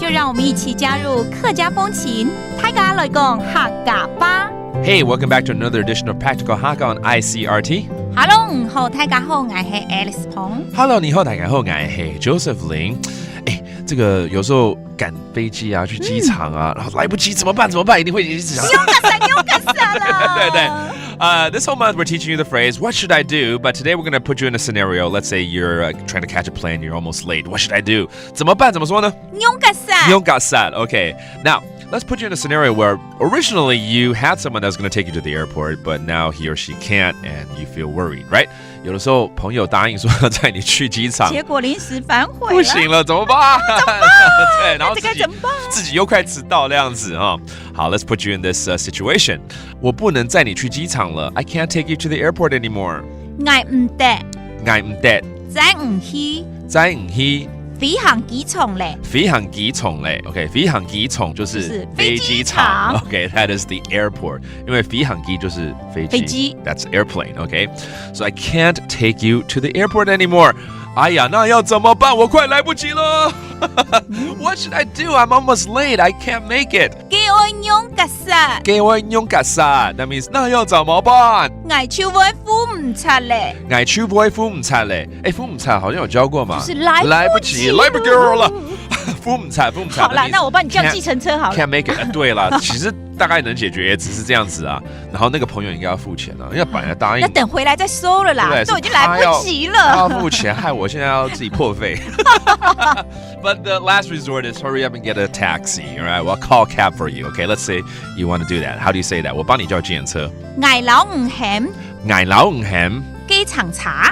让我们一起加入客家风情，大家来讲客家吧。Hey, welcome back to another edition of Practical Hakka on Icrt. Hello， 你好，大家好，我是 Alice 彭。Hello， 你好，大家好，我是 Joseph 林。这个有时候赶飞机啊，去机场啊，然后来不及怎么办？一定会一直想。用干啥了？对。This whole month we're teaching you the phrase, what should I do? But today we're going to put you in a scenario. Let's say you're trying to catch a plane, you're almost late. What should I do? 怎么办？怎么说呢？用干啥？用干啥 Okay. Now, let's put you in a scenario where originally you had someone that's going to take you to the airport, but now he or she can't and you feel worried, right? 有的时候朋友答应说要载你去机场，结果临时反悔了，不行了，怎么办？对，然后自己又快迟到那样子啊。好 ，Let's put you in this situation. 我不能载你去机场了 I can't take you to the airport anymore. 我唔得，载唔去。飛行機場咧 OK 飛行機場就是飛機場 OK that is the airport 因為飛行機就是飛機 that's airplane OK so I can't take you to the airport anymore 哎呀那要怎麼辦我快來不及了What should I do I'm almost late I can't make it 給我用架沙 that means 那要怎麼辦我手會付唔出咧付唔出好像有教過嘛就是來不及了付唔出好啦那我幫你叫計程車好了 Can't make it 對啦其實大概能解決也只是這樣子啊然後那個朋友應該要付錢了因為本來答應要等回來再收了啦都已經來不及了他要付錢害我現在要自己破費But the last resort is hurry up and get a taxi all right well I'll call a cab for you okay let's say you want to do that how do you say that 我幫你叫計程車捱老唔險機場茶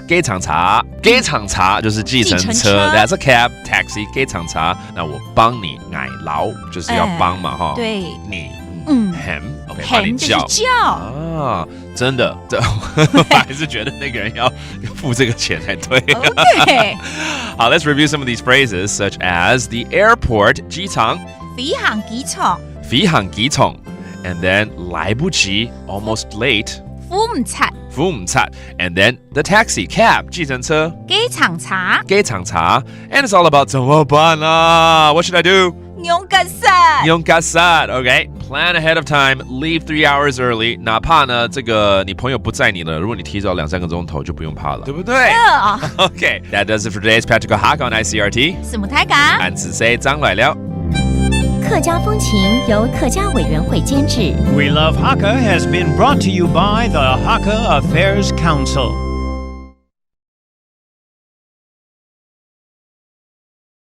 就是計程車 That's a cab, taxi, 機場茶那我幫你捱老就是要幫嘛哈對你hem OK 幫你叫啊真的我還是覺得那個人要付這個錢才對 OK 好 Let's review some of these phrases such as the airport 機場飛行機場 and then 來不及 almost late付唔出 and then the taxi cab 計程車機場茶 and it's all about 怎麼辦啊 What should I do用架沙 OK Plan ahead of time leave 3 hours early 哪怕呢這個你朋友不載你了如果你提早2-3個鐘頭就不用怕了對不對OK That does it for today's Practical Hakka on ICRT 是母太噶俺是誰張來了客家風情由客家委員會監製 We Love Hakka has been brought to you by the Hakka Affairs Council